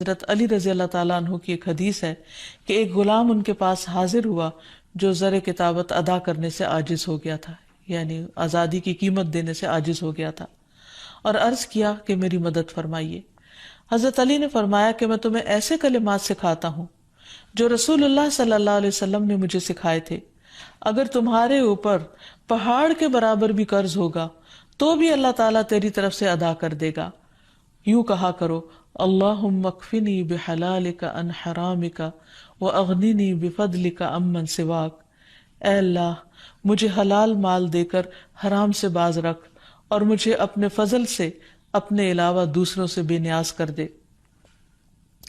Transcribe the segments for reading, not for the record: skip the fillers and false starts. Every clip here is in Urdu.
حضرت علی رضی اللہ تعالیٰ عنہ کی ایک حدیث ہے کہ ایک غلام ان کے پاس حاضر ہوا جو زر کتابت ادا کرنے سے عاجز ہو گیا تھا، یعنی آزادی کی قیمت دینے سے عاجز ہو گیا تھا، اور عرض کیا کہ میری مدد فرمائیے۔ حضرت علی نے فرمایا کہ میں تمہیں ایسے کلمات سکھاتا ہوں جو رسول اللہ صلی اللہ علیہ وسلم نے مجھے سکھائے تھے، اگر تمہارے اوپر پہاڑ کے برابر بھی قرض ہوگا تو بھی اللہ تعالیٰ تیری طرف سے ادا کر دے گا۔ یوں کہا کرو، اللہم اکفنی بحلالک عن حرامک واغننی بفضلک عمن سواک۔ اے اللہ مجھے حلال مال دے کر حرام سے باز رکھ اور مجھے اپنے فضل سے اپنے علاوہ دوسروں سے بے نیاز کر دے۔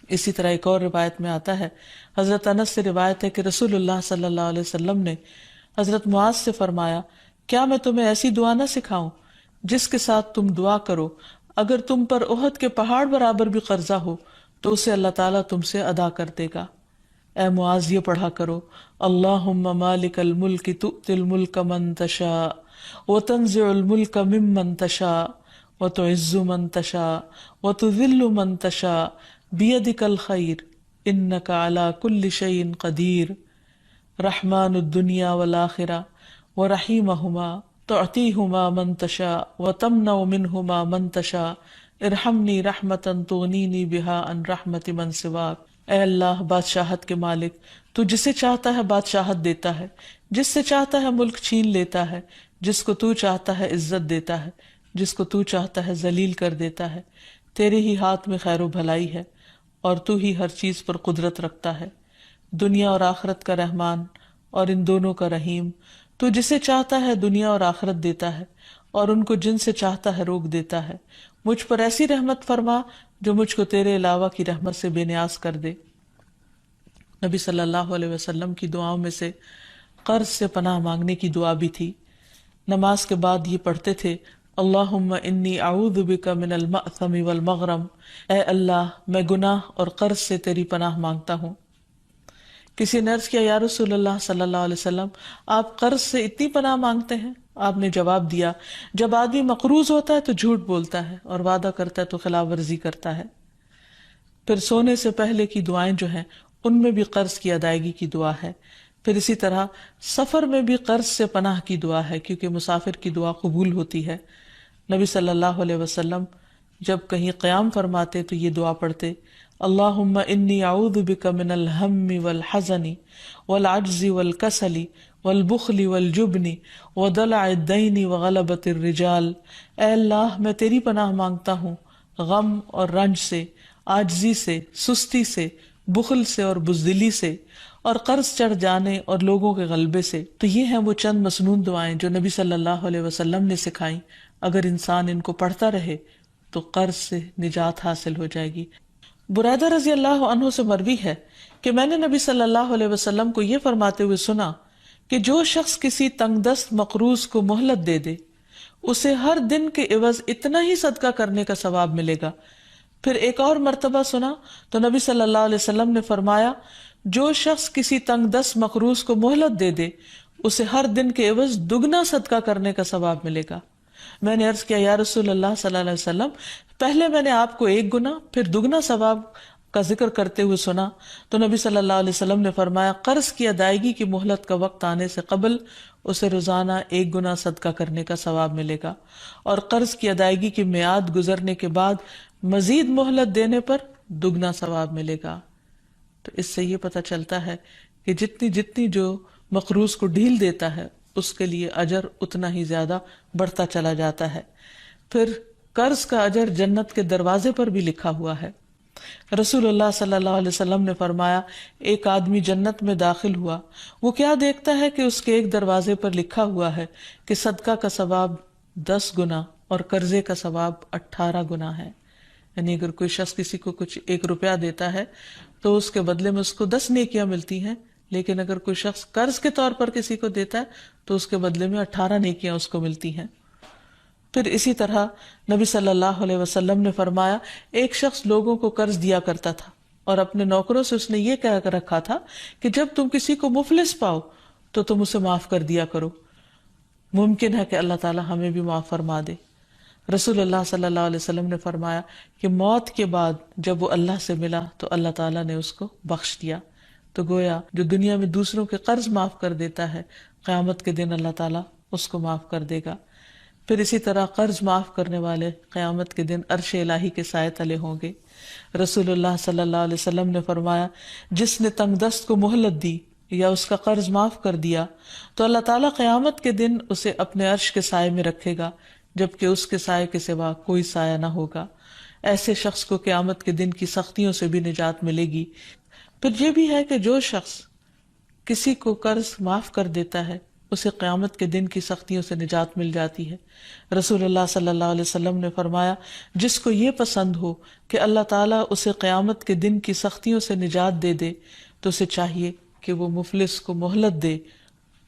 اسی طرح ایک اور روایت میں آتا ہے، حضرت انس سے روایت ہے کہ رسول اللہ صلی اللہ علیہ وسلم نے حضرت معاذ سے فرمایا، کیا میں تمہیں ایسی دعا نہ سکھاؤں جس کے ساتھ تم دعا کرو اگر تم پر احد کے پہاڑ برابر بھی قرضہ ہو تو اسے اللہ تعالیٰ تم سے ادا کر دے گا۔ اے معاذ یہ پڑھا کرو، اللہم مالک الملک تؤتی الملک من تشاء وتنزع الملک ممن تشاء وتعز من تشاء وتذل من تشاء بیدک الخیر انک علی کل شیء قدیر، رحمن الدنیا والآخرہ ورحیمہما تعطیہما من تشاء وتمنع منہما من تشاء ارحمنی رحمتا تغنینی بہا عن رحمت من سواک۔ اے اللہ بادشاہت کے مالک، تو جسے چاہتا ہے بادشاہت دیتا ہے، جس سے چاہتا ہے ملک چھین لیتا ہے، جس کو تو چاہتا ہے عزت دیتا ہے، جس کو تو چاہتا ہے ذلیل کر دیتا ہے۔ تیرے ہی ہاتھ میں خیر و بھلائی ہے اور تو ہی ہر چیز پر قدرت رکھتا ہے، دنیا اور آخرت کا رحمان اور ان دونوں کا رحیم۔ تو جسے چاہتا ہے دنیا اور آخرت دیتا ہے اور ان کو جن سے چاہتا ہے روک دیتا ہے۔ مجھ پر ایسی رحمت فرما جو مجھ کو تیرے علاوہ کی رحمت سے بے نیاز کر دے۔ نبی صلی اللہ علیہ وسلم کی دعاؤں میں سے قرض سے پناہ مانگنے کی دعا بھی تھی۔ نماز کے بعد یہ پڑھتے تھے، اللہم انی اعوذ بک من المأثم والمغرم۔ اے اللہ میں گناہ اور قرض سے تیری پناہ مانگتا ہوں۔ کسی نے عرض کیا، یا رسول اللہ صلی اللہ علیہ وسلم آپ قرض سے اتنی پناہ مانگتے ہیں؟ آپ نے جواب دیا، جب آدمی مقروض ہوتا ہے تو جھوٹ بولتا ہے اور وعدہ کرتا ہے تو خلاف ورزی کرتا ہے۔ پھر سونے سے پہلے کی دعائیں جو ہیں ان میں بھی قرض کی ادائیگی کی دعا ہے۔ پھر اسی طرح سفر میں بھی قرض سے پناہ کی دعا ہے، کیونکہ مسافر کی دعا قبول ہوتی ہے۔ نبی صلی اللہ علیہ وسلم جب کہیں قیام فرماتے تو یہ دعا پڑھتے، اللہم انی اعوذ بک من الہم والحزن والعجز والکسل والبخل والجبن ودلع الدین وغلبۃ الرجال۔ اے اللہ میں تیری پناہ مانگتا ہوں غم اور رنج سے، عاجزی سے، سستی سے، بخل سے اور بزدلی سے، اور قرض چڑھ جانے اور لوگوں کے غلبے سے۔ تو یہ ہیں وہ چند مسنون دعائیں جو نبی صلی اللہ علیہ وسلم نے سکھائیں۔ اگر انسان ان کو پڑھتا رہے تو قرض سے نجات حاصل ہو جائے گی۔ بریدہ رضی اللہ عنہ سے مروی ہے کہ میں نے نبی صلی اللہ علیہ وسلم کو یہ فرماتے ہوئے سنا کہ جو شخص کسی تنگ دست مقروض کو مہلت دے دے اسے ہر دن کے عوض اتنا ہی صدقہ کرنے کا ثواب ملے گا۔ پھر ایک اور مرتبہ سنا تو نبی صلی اللہ علیہ وسلم نے فرمایا، جو شخص کسی تنگ دست مقروض کو مہلت دے دے اسے ہر دن کے عوض دگنا صدقہ کرنے کا ثواب ملے گا۔ میں نے عرض کیا، یا رسول اللہ صلی اللہ علیہ وسلم پہلے میں نے آپ کو ایک گنا پھر دگنا ثواب کا ذکر کرتے ہوئے سنا تو نبی صلی اللہ علیہ وسلم نے فرمایا، قرض کی ادائیگی کی مہلت کا وقت آنے سے قبل اسے روزانہ ایک گنا صدقہ کرنے کا ثواب ملے گا، اور قرض کی ادائیگی کی میعاد گزرنے کے بعد مزید مہلت دینے پر دگنا ثواب ملے گا۔ تو اس سے یہ پتہ چلتا ہے کہ جتنی جو مقروض کو ڈھیل دیتا ہے اس کے لیے اجر اتنا ہی زیادہ بڑھتا چلا جاتا ہے۔ پھر قرض کا اجر جنت کے دروازے پر بھی لکھا ہوا ہے۔ رسول اللہ صلی اللہ علیہ وسلم نے فرمایا، ایک آدمی جنت میں داخل ہوا، وہ کیا دیکھتا ہے کہ اس کے ایک دروازے پر لکھا ہوا ہے کہ صدقہ کا ثواب 10 گنا اور قرضے کا ثواب 18 گنا ہے۔ یعنی اگر کوئی شخص کسی کو کچھ 1 روپیہ دیتا ہے تو اس کے بدلے میں اس کو 10 نیکیاں ملتی ہیں، لیکن اگر کوئی شخص قرض کے طور پر کسی کو دیتا ہے تو اس کے بدلے میں 18 نیکیاں اس کو ملتی ہیں۔ پھر اسی طرح نبی صلی اللہ علیہ وسلم نے فرمایا، ایک شخص لوگوں کو قرض دیا کرتا تھا اور اپنے نوکروں سے اس نے یہ کہہ کر رکھا تھا کہ جب تم کسی کو مفلس پاؤ تو تم اسے معاف کر دیا کرو، ممکن ہے کہ اللہ تعالی ہمیں بھی معاف فرما دے۔ رسول اللہ صلی اللہ علیہ وسلم نے فرمایا کہ موت کے بعد جب وہ اللہ سے ملا تو اللہ تعالیٰ نے اس کو بخش دیا. تو گویا جو دنیا میں دوسروں کے قرض معاف کر دیتا ہے، قیامت کے دن اللہ تعالیٰ اس کو معاف کر دے گا. پھر اسی طرح قرض معاف کرنے والے قیامت کے دن عرش الہی کے سائے تلے ہوں گے. رسول اللہ صلی اللہ علیہ وسلم نے فرمایا جس نے تنگ دست کو مہلت دی یا اس کا قرض معاف کر دیا تو اللہ تعالیٰ قیامت کے دن اسے اپنے عرش کے سائے میں رکھے گا، جبکہ اس کے سائے کے سوا کوئی سایہ نہ ہوگا. ایسے شخص کو قیامت کے دن کی سختیوں سے بھی نجات ملے گی. پھر یہ بھی ہے کہ جو شخص کسی کو قرض معاف کر دیتا ہے اسے قیامت کے دن کی سختیوں سے نجات مل جاتی ہے. رسول اللہ صلی اللہ علیہ وسلم نے فرمایا جس کو یہ پسند ہو کہ اللہ تعالیٰ اسے قیامت کے دن کی سختیوں سے نجات دے دے تو اسے چاہیے کہ وہ مفلس کو مہلت دے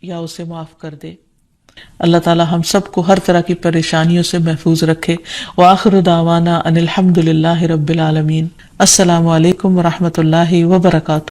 یا اسے معاف کر دے. اللہ تعالیٰ ہم سب کو ہر طرح کی پریشانیوں سے محفوظ رکھے. وآخر دعوانا ان الحمد للہ رب العالمین. السلام علیکم ورحمۃ اللہ وبرکاتہ.